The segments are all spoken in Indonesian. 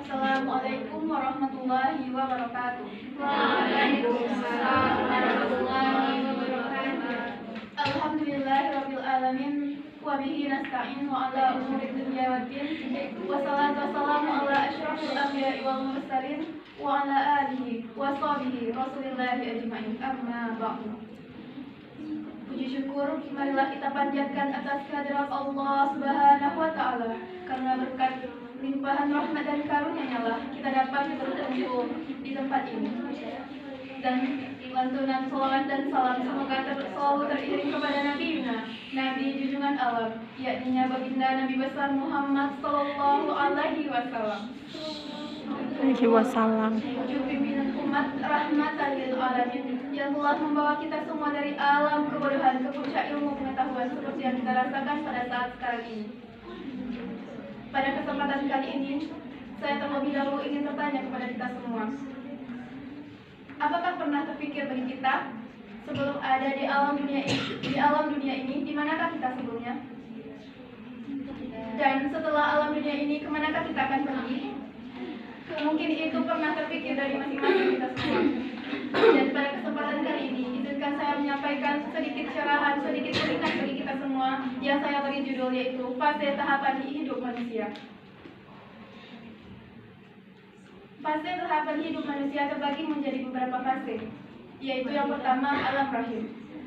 Assalamualaikum warahmatullahi wabarakatuh. Waalaikumsalam warahmatullahi wabarakatuh. Alhamdulillahirabbil alamin wa bihi nasta'in wa ala umuri dunya waddin. Wassalatu wassalamu ala asyrafil anbiya'i wal mursalin wa ala alihi wa sahbihi rasulillahi ajma'in. Amma ba'du. Puji syukur marilah kita panjatkan atas kehadirat Allah Subhanahu wa taala, karena berkat limpahan rahmat dan karunia-Nya lah kita dapat berkumpul di tempat ini. Dan lantunan salawat dan salam semoga selalu teriring kepada Nabi Yuna, Nabi junjungan alam, yakni baginda Nabi besar Muhammad sallallahu alaihi wasallam. Wujud pimpinan umat rahmatan lil alamin yang telah membawa kita semua dari alam kebodohan ke puncak ilmu pengetahuan seperti yang kita rasakan pada saat sekarang ini. Pada kesempatan kali ini, saya terlebih dahulu ingin bertanya kepada kita semua. Apakah pernah terpikir bagi kita sebelum ada di alam dunia ini, di manakah kita sebelumnya? Dan setelah alam dunia ini, kemanakah kita akan pergi? Mungkin itu pernah terpikir dari masing-masing kita semua. Dan pada kesempatan kali ini, izinkan saya menyampaikan sedikit syarahan, sedikit pengingat bagi kita semua yang saya beri judul yaitu fase tahapan hidup manusia. Fase tahapan hidup manusia terbagi menjadi beberapa fase, yaitu yang pertama alam rahim.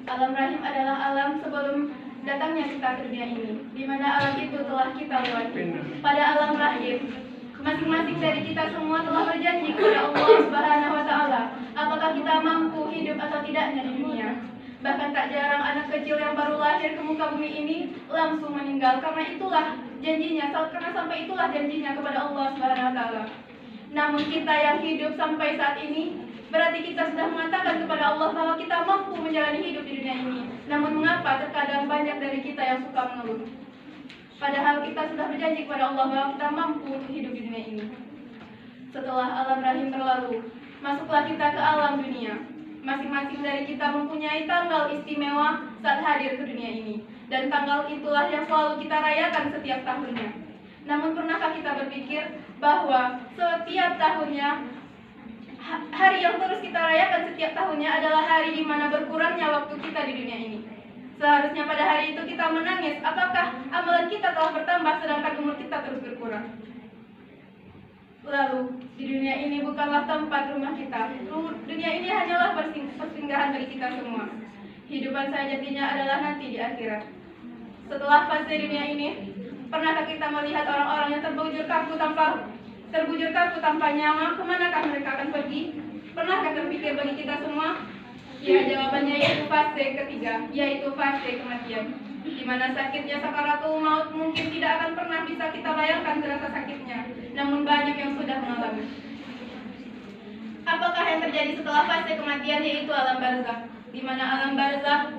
Alam rahim adalah alam sebelum datangnya kita ke dunia ini, di mana alam itu telah kita lewati. Pada alam rahim, masing-masing dari kita semua telah berjanji kepada Allah Subhanahu wa taala apakah kita mampu hidup atau tidaknya di dunia. Bahkan tak jarang anak kecil yang baru lahir ke muka bumi ini langsung meninggal karena itulah janjinya, karena sampai itulah janjinya kepada Allah Subhanahu wa taala. Namun kita yang hidup sampai saat ini berarti kita sudah mengatakan kepada Allah bahwa kita mampu menjalani hidup di dunia ini. Namun mengapa terkadang banyak dari kita yang suka mengeluh? Padahal kita sudah berjanji kepada Allah bahwa kita mampu untuk hidup di dunia ini. Setelah alam rahim berlalu, masuklah kita ke alam dunia. Masing-masing dari kita mempunyai tanggal istimewa saat hadir ke dunia ini. Dan tanggal itulah yang selalu kita rayakan setiap tahunnya. Namun pernahkah kita berpikir bahwa setiap tahunnya, hari yang terus kita rayakan setiap tahunnya adalah hari di mana berkurangnya waktu kita di dunia ini? Seharusnya pada hari itu kita menangis, apakah amalan kita telah bertambah sedangkan umur kita terus berkurang? Lalu, di dunia ini bukanlah tempat rumah kita. Dunia ini hanyalah persinggahan bagi kita semua. Hidupan sejatinya adalah nanti di akhirat. Setelah fase dunia ini, pernahkah kita melihat orang-orang yang terbujur kaku tanpa nyawa, kemanakah mereka akan pergi? Pernahkah terpikir bagi kita semua? Ya, jawabannya yaitu fase ketiga, yaitu fase kematian, di mana sakitnya sakaratul maut mungkin tidak akan pernah bisa kita bayangkan terasa sakitnya, namun banyak yang sudah mengalami. Apakah yang terjadi setelah fase kematian, yaitu alam barzakh, di mana alam barzakh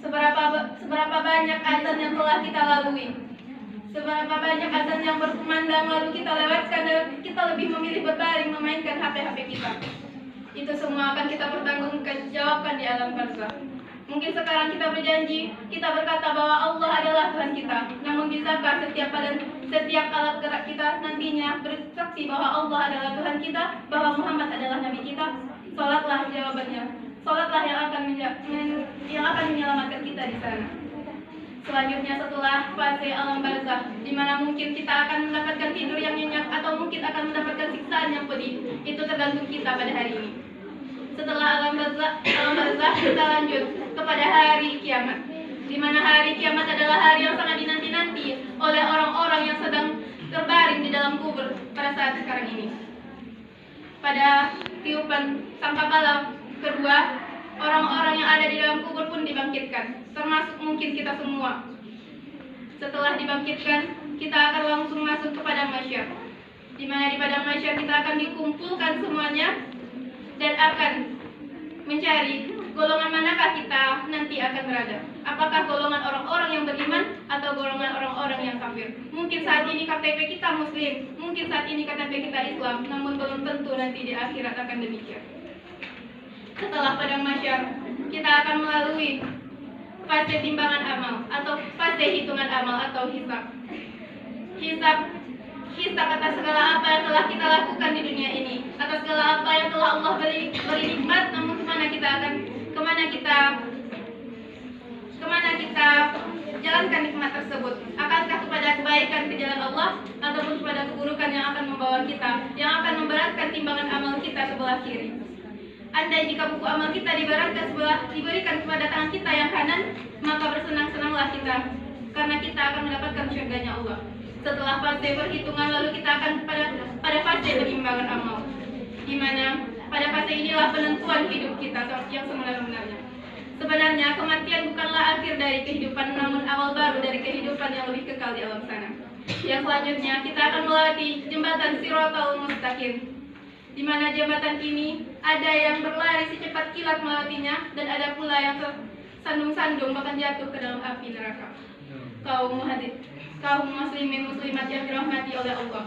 seberapa banyak azan yang telah kita lalui, seberapa banyak azan yang berkumandang lalu kita lewatkan dan kita lebih memilih berbaring memainkan HP kita. Itu semua akan kita pertanggungjawabkan di alam barzakh. Mungkin sekarang kita berjanji, kita berkata bahwa Allah adalah Tuhan kita. Namun bisakah setiap alat gerak kita nantinya bersaksi bahwa Allah adalah Tuhan kita, bahwa Muhammad adalah Nabi kita? Salatlah jawabannya. Salatlah yang akan menyelamatkan kita di sana. Selanjutnya setelah fase alam barzakh, di mana mungkin kita akan mendapatkan tidur yang nyenyak atau mungkin akan mendapatkan siksaan yang pedih, itu tergantung kita pada hari ini. Setelah alam barzakh kita lanjut kepada hari kiamat, di mana hari kiamat adalah hari yang sangat dinanti-nanti oleh orang-orang yang sedang terbaring di dalam kubur pada saat sekarang ini. Pada tiupan sangkakala kedua, orang-orang yang ada di dalam kubur pun dibangkitkan, termasuk mungkin kita semua. Setelah dibangkitkan, kita akan langsung masuk ke padang mahsyar, di mana di padang mahsyar kita akan dikumpulkan semuanya dan akan mencari golongan manakah kita nanti akan berada. Apakah golongan orang-orang yang beriman atau golongan orang-orang yang kafir? Mungkin saat ini KTP kita Muslim, mungkin saat ini KTP kita Islam, namun belum tentu nanti di akhirat akan demikian. Setelah padang mahsyar, kita akan melalui fase timbangan amal atau fase hitungan amal atau hisab. Hisab hisab atas segala apa yang telah kita lakukan di dunia ini, atas segala apa yang telah Allah beri nikmat. Namun kemana kita jalankan nikmat tersebut? Akankah kepada kebaikan ke jalan Allah, ataupun kepada keburukan yang akan membawa kita, yang akan memberatkan timbangan amal kita sebelah kiri? Andai jika buku amal kita diberikan kepada tangan kita yang kanan, maka bersenang-senanglah kita, karena kita akan mendapatkan syurganya Allah. Setelah fase perhitungan, lalu kita akan pada fase penimbangan amal, di mana pada fase inilah penentuan hidup kita yang sebenarnya. Sebenarnya kematian bukanlah akhir dari kehidupan, namun awal baru dari kehidupan yang lebih kekal di alam sana. Yang selanjutnya kita akan melewati jembatan Shiratal Mustaqim, di mana jembatan ini ada yang berlari secepat kilat melewatinya, dan ada pula yang tersandung-sandung bahkan jatuh ke dalam api neraka. Kaum muslimin muslimat yang dirahmati oleh Allah,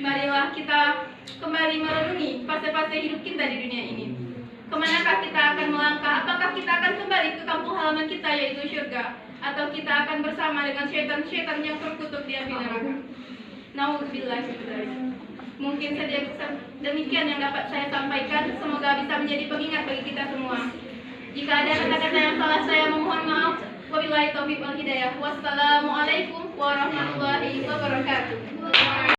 marilah kita kembali merenungi fase-fase hidup kita di dunia ini. Kemanakah kita akan melangkah? Apakah kita akan kembali ke kampung halaman kita, yaitu surga, atau kita akan bersama dengan syaitan-syaitan yang terkutuk di api neraka? Nauzubillah. Mungkin saja demikian yang dapat saya sampaikan. Semoga bisa menjadi pengingat bagi kita semua. Jika ada kata-kata yang salah, saya memohon maaf. Wabillahi taufiq wal hidayah. Wassalamualaikum warahmatullahi wabarakatuh.